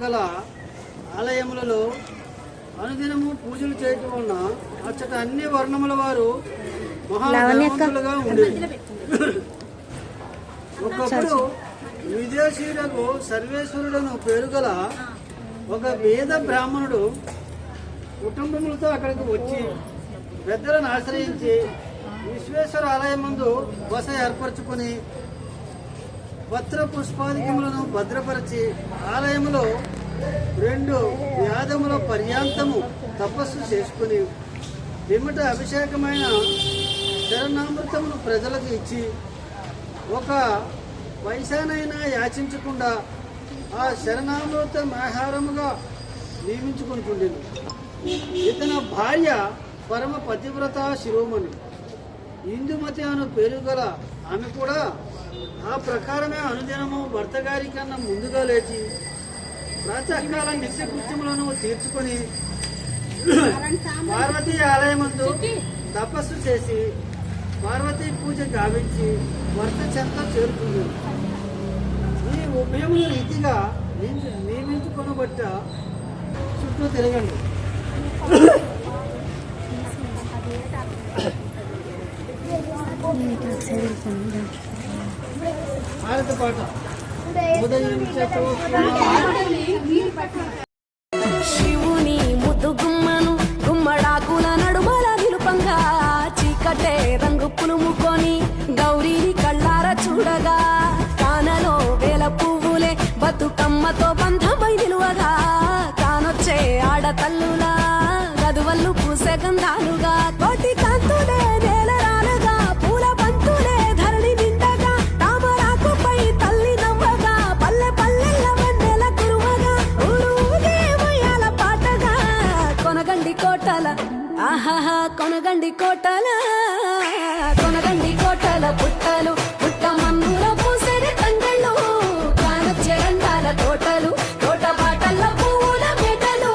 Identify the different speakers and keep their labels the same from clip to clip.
Speaker 1: గల ఆలయములలో అనుదినము పూజలు చేయటం వలన అచ్చట అన్ని వర్ణముల వారు మహానుభావులుగా ఉండేది. ఒకప్పుడు విదేశీయులకు సర్వేశ్వరుడను పేరు గల ఒక వేద బ్రాహ్మణుడు కుటుంబములతో అక్కడికి వచ్చి పెద్దలను ఆశ్రయించి విశ్వేశ్వర ఆలయం ముందు బస ఏర్పరచుకొని పత్ర పుష్పాధికములను భద్రపరిచి ఆలయములో 2 వ్యాధముల పర్యాంతము తపస్సు చేసుకుని పిమ్మట అభిషేకమైన శరణామృతమును ప్రజలకు ఇచ్చి ఒక పైసానైనా యాచించకుండా ఆ శరణామృత ఆహారముగా నియమించుకుంటుండేది. ఇతని భార్య పరమ పతివ్రత శిరోమణి ఇందుమతి అను పేరు గల ఆమె కూడా ఆ ప్రకారమే అనుదినము భర్త గారి కన్నా ముందుగా లేచి ప్రాతకాల నిత్యకృత్యములను తీర్చుకొని పార్వతీ ఆలయమందు తపస్సు చేసి పార్వతీ పూజ గావించి భర్త చెంత చేరుతుంది. ఈ ఉభయముల రీతిగా నియమించుకొనబట్ట చుట్టూ తిరగండి. భారత పాట ఉదయం
Speaker 2: శివుని ముద్దు గుమ్మను గుమ్మడాకుల నడుమల నిలుపంగా చీకటే రంగు పులుముకొని గౌరీని కళ్ళార చూడగా కానలో వేల పువ్వులే బతుకమ్మతో బంధమై నిలువగా కానొచ్చే ఆడతల్లులా గదువల్లు పూసే గంధాలుగా కోటి కాంతులే నేలరాలుగా పూల బంతులే ధరణి నిండగా తామరాకుపై తల్లి నవ్వగా పల్లె పల్లెల్ల వన్నెల కురువగా ఊరుదేవయాల పాటగా కొనగండి కోటల ఆహాహా కొనగండి కోటల కొనగండి కోటల పుట్టలు పుట్ట మన్నుల పూసరి తంగళ్ళు కానొచ్చే రంగాల తోటలు తోట బాటల్ల పూల మెటలు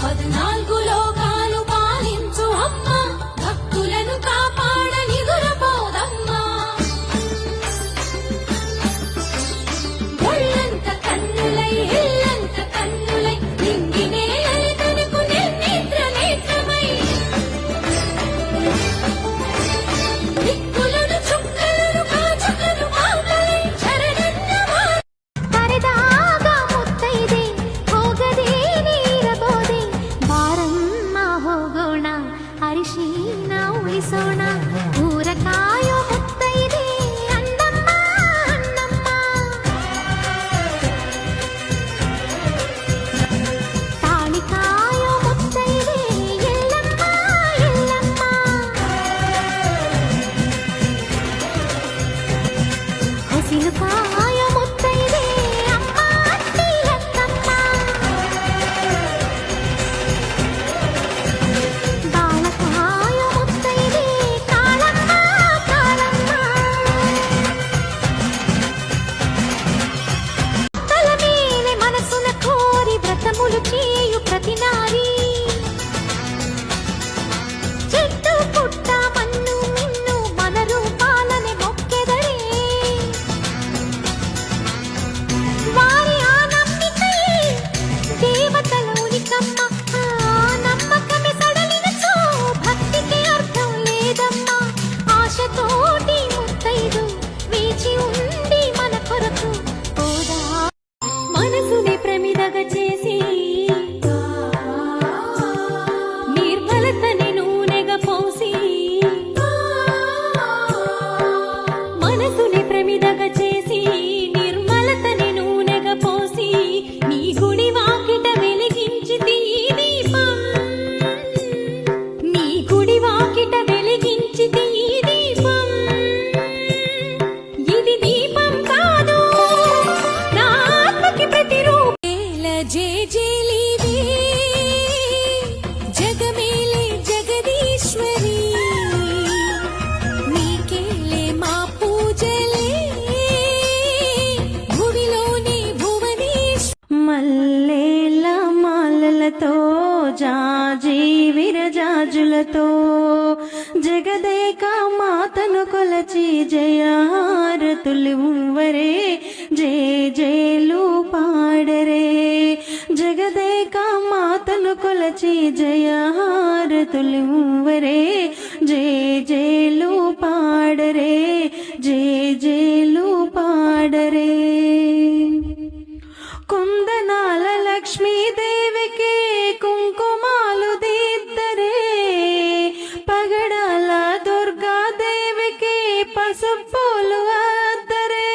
Speaker 2: 14 లోకాలు పాలించు అమ్మ భక్తులను కాపాడ నిదురపోదమ్మా ఒళ్ళంత కన్నులై ఇల్లంత కన్నులై నింగినే తనకు నిర్నిద్ర నేత్రమై దిక్కులను చుక్కలను కాచుకను మాటలై శరణన్నమా కరదాగా ముత్తైదే ಹೋಗದೆ ನೀರಬೋದೆ ಬಾರಮ್ಮ ಹೋಗೋಣ ಅರಿಶಿನ ಉಳಿಸೋಣ ಊರ ಕಾಯೋ ಮುತ್ತೈದೆ ಅಣ್ಣಮ್ಮ ಅಣ್ಣಮ್ಮ ತಾಳಿ ಕಾಯೋ ಮುತ್ತೈದೆ ಎಲ್ಲಮ್ಮ ಎಲ್ಲಮ್ಮ ಹಸಿಲು ಕಾಯೋ ಮುತ್ತೈದೆ ಅಮ್ಮ ಅತ್ತಿ ಅತ್ತಮ್ಮ ಬಾಳಕಾಯ ಮುತ್ತೈದೆ ಕಾಳಮ್ಮ ಕಾಳಮ್ಮ తల ಮೇಲೆ మనసున కోరి వ్రతములు చేయు ప్రతి నారీ చెట్టు పుట్ట మన్ను మిన్ను మన రూపాలనే మొక్కెదరే వారి ఆ నమ్మికై దేవతలోనికమ్మ ఆ నమ్మకమే సడలినచో భక్తికి అర్థం లేదమ్మా ఆశతోటి ముత్తైదు వేచి ఉండి మన కొరకు ఓదా మనసుని ప్రమిదగా చేసి నిర్మలతని నూనెగా పోసి మనసుని ప్రమిదగా చేసి నిర్మలతని నూనెగా పోసి నీ గుడి వాకిట వెలిగించితి ఈ దీపం నీ గుడి వాకిట వెలిగించితి ఈ దీపం ఇది దీపం కాదు నా ఆత్మకి ప్రతిరూపేల జేజేలివే జగమేలే జగదీశ్వరి నీకేలే మా పూజలే భువిలోని భువనేశ్వరి మల్లేల మాలలతో జాజి విరజాజులతో జగదేక మాతను కొలచి జయారతులు వరే కొలచి జయహారతులివ్వరే జయ జయలు పాడరే జయ జయలు పాడరే కుందనాల లక్ష్మీదేవికి కుంకుమాలు దిద్దరే పగడాల దుర్గాదేవికి పసుపులు అద్దరే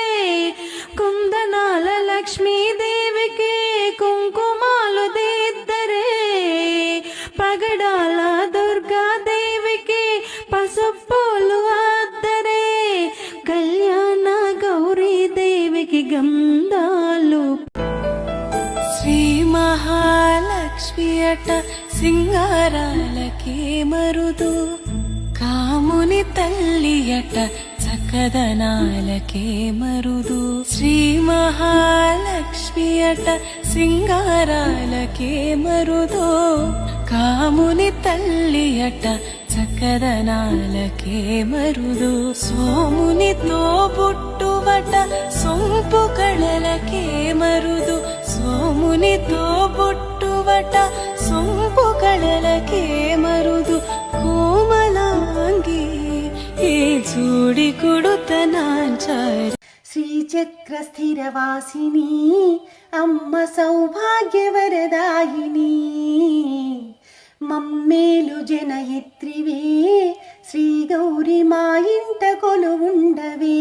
Speaker 2: కుందనాల లక్ష్మీదేవికి కుంకుమాలు దిద్దరే పగడాల దుర్గాదేవికి పసుపులు అద్దరే కళ్యాణ గౌరీదేవికి గంధాలు శ్రీ మహాలక్ష్మి అట సింగారాలకే మరుదు కాముని తల్లి అట చక్కదనాలకే మరుదు శ్రీ మహాలక్ష్మి అట సింగారాలకే మరుదు కాముని తల్లి అట చక్కదనాలకే మరుదు సోమునితో బుట్టువట సొంపు కళలకే మరుదు సోమునితో బుట్టువట సొంపు కళలకే మరుదు కోమలాంగి ఏ చూడి కుడుతనాంచారు శ్రీచక్ర స్థిరవాసిని అమ్మ సౌభాగ్యవరదాయిని మమ్మేలు జనయిత్రివే శ్రీ గౌరి మా ఇంట కొలువుండవే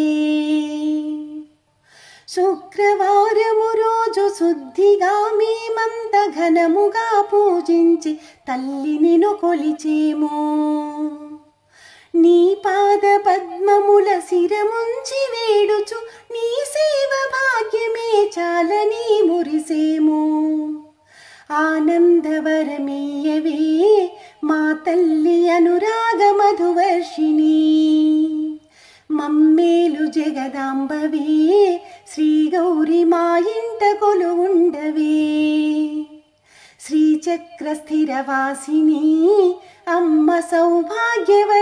Speaker 2: శుక్రవారము రోజు శుద్ధిగా మేమంత ఘనముగా పూజించి తల్లి నిన్ను కొలిచేమో నీ పాద పద్మముల శిరముంచి వేడుచు నీ సేవ భాగ్యమే చాలని మురిసేమో ఆనందవరమీయవే మా తల్లి అనురాగ మధువర్షిణి మమ్మేలు జగదాంబవే శ్రీ గౌరి మా ఇంట కొలువుండవే శ్రీచక్ర స్థిరవాసిని అమ్మ సౌభాగ్యవరదాయిని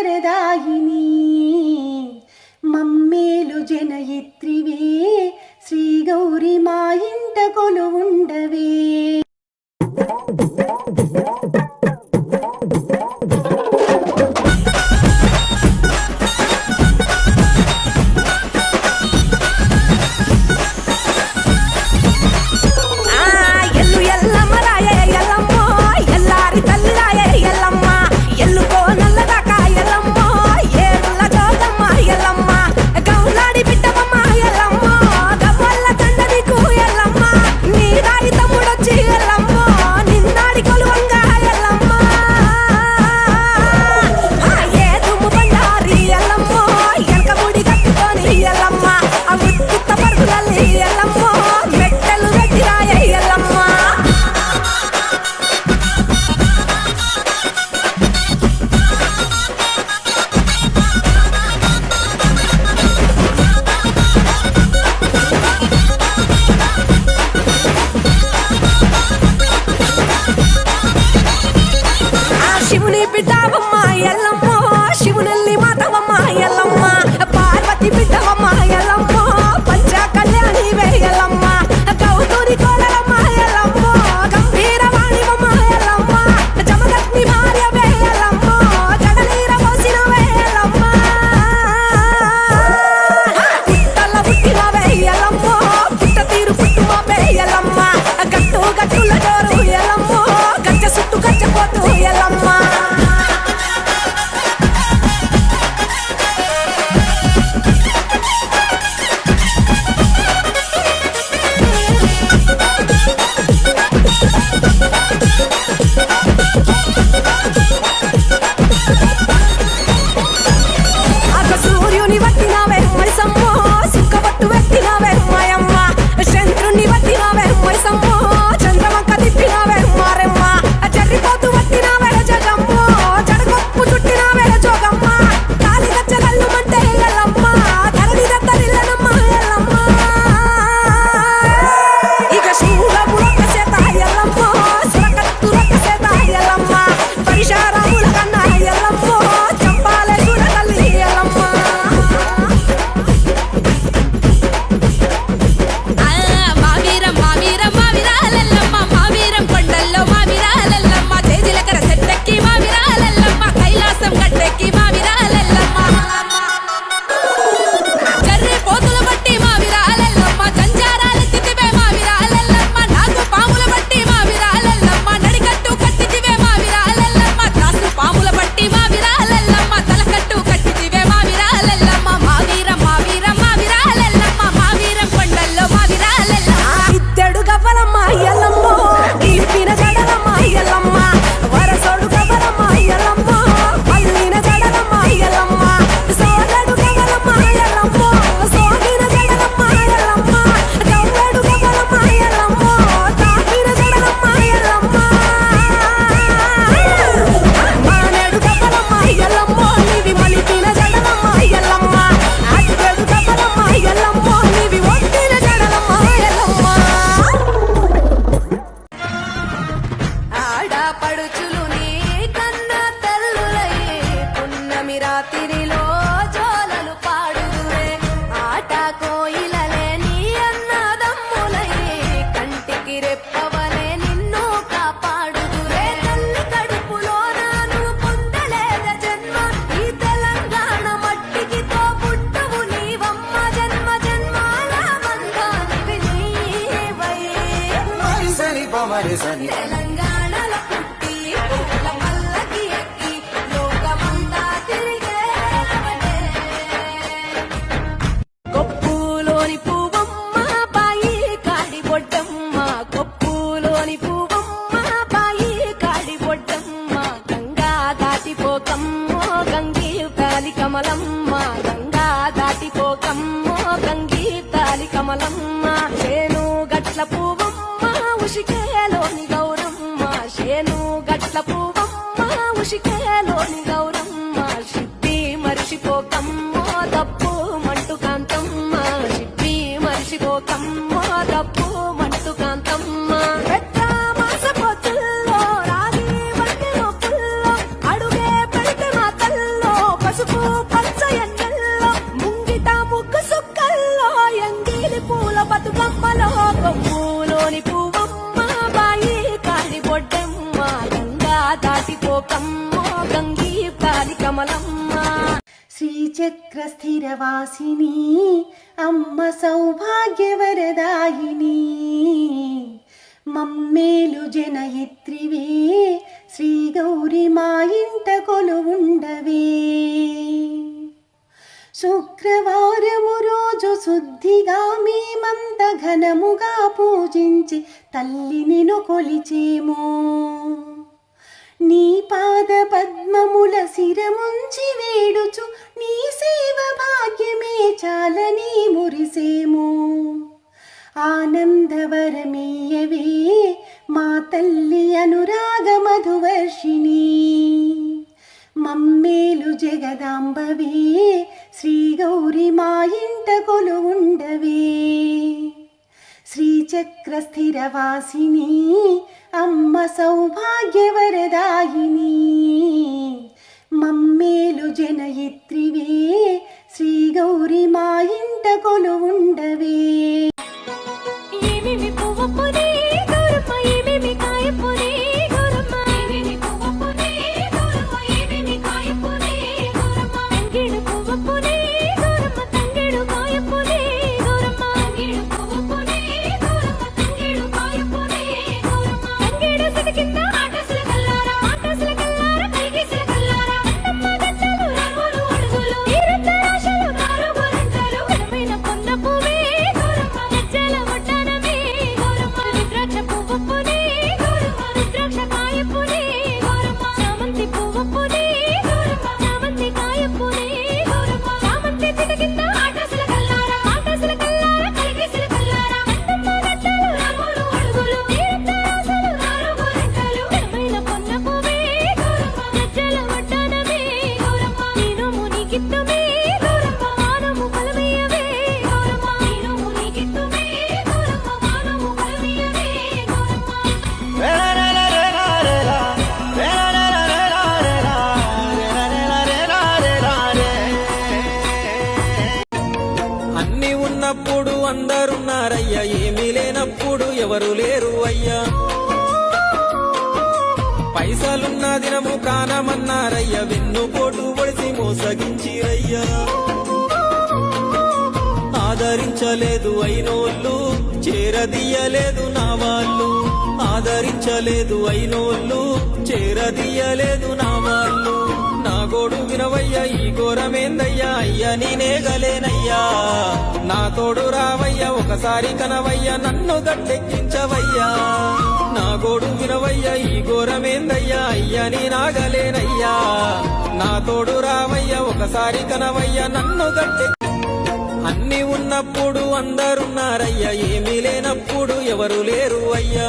Speaker 2: మమ్మేలు జనయిత్రివే శ్రీ గౌరి మా ఇంట కొలువుండవే
Speaker 3: తమ్ముడొచ్చి పమరిసని
Speaker 4: తెలంగాణలో పుట్టి పూల పల్లకి ఎక్కి లోకమంతా తిరిగేవనే. కొప్పులోని పువ్వమ్మ బాయి కాడి బొడ్డమ్మ, కొప్పులోని పువ్వమ్మ బాయి కాడి బొడ్డమ్మ. గంగా దాటిపోకమ్మో గంగి తాలి కమలమ్మ, గంగా దాటిపోకమ్మో గంగి తాలి కమలమ్మ. చేను గట్ల పువ్వమ్మ ఉషికేలోని గౌరమ్మ, చేను గట్ల పువ్వమ్మ ఉషికేలోని గౌరమ్మ. సిప్పి మరిచిపోకమ్మో తప్పు మంటు కాంతమ్మ, సిప్పి మరిచిపోకమ్మో తప్పు మంటు కాంతమ్మ. పెద్ద మాసపోతుల్లో రాగి వంటి మొక్కుల్లో అడుగే పెడితే మా తల్లో పసుపు పచ్చ ఎండల్లో ముంగిట ముగ్గు సుక్కల్లో ఎంగిలి పూల బతుకమ్మలో. కొమ్ములోని పువ్వమ్మ బాయి కాడి బొడ్డమ్మ, గంగా దాటిపోకమ్మో గంగి తాలి కమలమ్మ.
Speaker 5: శ్రీచక్ర స్థిరవాసిని అమ్మ సౌభాగ్యవరదాయిని, మమ్మేలు జనయిత్రివే శ్రీ గౌరి మా ఇంట కొలువుండవే. శుక్రవారము రోజు శుద్ధిగా మేమంత ఘనముగా పూజించి తల్లి నిన్ను కొలిచేమో. నీ పాద పద్మముల శిరముంచి వేడుచు నీ సేవ భాగ్యమే చాలని మురిసేము. ఆనందవరమీయవే మా తల్లి అనురాగ మధువర్షిణి, మమ్మేలు జగదాంబవే శ్రీ గౌరి మా ఇంట కొలువుండవే. శ్రీచక్ర స్థిరవాసిని అమ్మ సౌభాగ్యవరదాయిని, మమ్మేలు జనయిత్రివే శ్రీ గౌరి మా ఇంట కొలువుండవే.
Speaker 2: ఏమేమి పువ్వప్పునే గౌరమ్మ, ఏమేమి కాయప్పునే గౌరమ్మ, ఏమేమి పువ్వప్పునే గౌరమ్మ, ఏమేమి కాయప్పునే గౌరమ్మ. తంగేడు పువ్వప్పునే గౌరమ్మ, తంగేడు కాయప్పునే గౌరమ్మ, తంగేడు పువ్వప్పునే గౌరమ్మ, తంగేడు కాయప్పునే గౌరమ్మ. తంగేడు సిటి కింద ఆకాశల కల్లారా, ఆకాశల కల్లారా, కైగీసుల కల్లారా. అన్నమ్మ గంటలు రాములు అడుగులు, తీరతరాశలు కారు గోరంటలు. ఘనమైన పొన్న పువ్వే గౌరమ్మ, గజ్జల వడ్డానమే గౌరమ్మ. రుద్రాక్ష పువ్వప్పునే గౌరమ్మ, రుద్రాక్ష కాయప్పునే గౌరమ్మ. చామంతి పువ్వప్పునే గౌరమ్మ, చామంతి కాయప్పునే గౌరమ్మ. చామంతి సిటి కింద ఆకాశల కల్లారా, ఆకాశల కల్లారా, కైగీసుల కల్లారా. అన్నమ్మ గంటలు రాములు అడుగులు, తీరతరాశలు కారు గోరంటలు. ఘనమైన పొన్న పువ్వే గౌరమ్మ, గజ్జల వడ్డానమే గౌరమ్మ. నేను మునిగిత్తమే గౌరమ్మ, మానము బలమయ్యవే గౌరమ్మ. నేను మునిగిత్తమే గౌరమ్మ, మానము బలమయ్యవే గౌరమ్మ.
Speaker 6: అన్ని ఉన్నప్పుడు అందరున్నారయ్యా, ఏమీ లేనప్పుడు ఎవరు లేరు అయ్యా. పైసలున్న దినము కానమన్నారయ్యా, వెన్నుపోటు పొడిసి మోసగించిరయ్యా. ఆదరించలేదు అయినోళ్ళు, చేరదీయలేదు నా వాళ్ళు. ఆదరించలేదు అయినోళ్ళు, చేరదీయలేదు నా వాళ్ళు. నా గోడు వినవయ్యా, ఈ ఘోరమేందయ్యా, అయ్యా నేనేగలేనయ్యా. నా తోడు రావయ్యా, ఒకసారి కనవయ్యా, నన్ను గట్టెక్కించవయ్యా. నా గోడు వినవయ్యా, ఈ ఘోరమేందయ్యా, అయ్యా నేనాగలేనయ్యా. నా తోడు రావయ్యా, ఒకసారి కనవయ్యా, నన్ను గట్టె. అన్ని ఉన్నప్పుడు అందరున్నారయ్యా, ఏమీ లేనప్పుడు ఎవరు లేరు అయ్యా.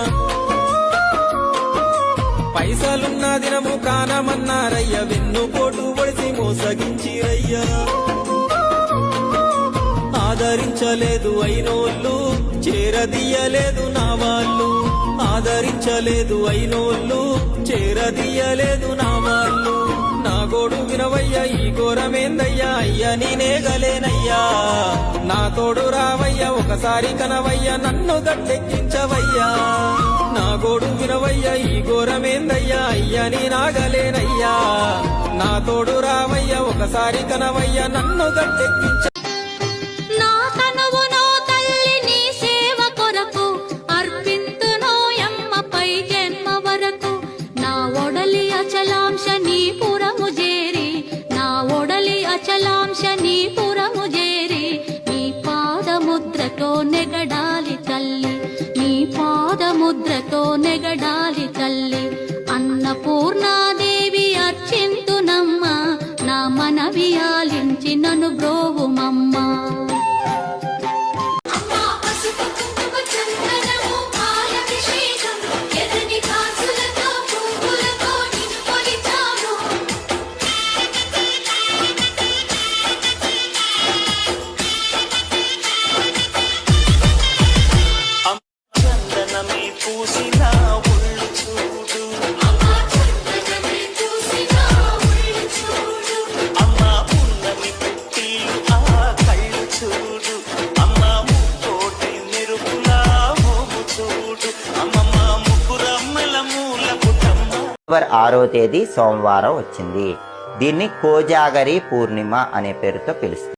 Speaker 6: పైసలున్న దినము కానమన్నారయ్యా, వెన్నుపోటు పొడిసి మోసగించిరయ్యా. ఆదరించలేదు అయినోళ్ళు, చేరదీయలేదు నా వాళ్ళు. ఆదరించలేదు అయినోళ్ళు, చేరదీయలేదు నా వాళ్ళు. నా గోడు వినవయ్యా, ఈ ఘోరమేందయ్యా, అయ్యా నేనేగలేనయ్యా. నా తోడు రావయ్యా, ఒకసారి కనవయ్యా, నన్ను గట్టెక్కించవయ్యా. నా గోడు వినవయ్యా, ఈ ఘోరమేందయ్యా, అయ్యా నేనాగలేనయ్యా. నా తోడు రావయ్యా, ఒకసారి కనవయ్యా, నన్ను గట్టెక్కించ.
Speaker 2: నా తనువు నో తల్లి నీ సేవ కొరకు అర్పింతునోయమ్మ నెగడాలి తల్లి నీ పాదముద్రతో నెగడాలి తల్లి అన్నపూర్ణాదేవి అర్చింతునమ్మ నా మనవి ఆలించి నన్ను బ్రోవుమమ్మా
Speaker 3: చందనమే పూసిన ఒళ్ళు చూడు అమ్మ పున్నమి పుట్టిలు ఆ కళ్ళు చూడు అమ్మ ముక్కోటి మెరుపులా మోము చూడు అమ్మమ్మ ముగ్గురమ్మల మూల పుట్టమ్మ.
Speaker 7: అక్టోబర్ 6వ తేదీ సోమవారం వచ్చింది. దీన్ని కోజాగరి పూర్ణిమ అనే పేరుతో పిలుస్తారు.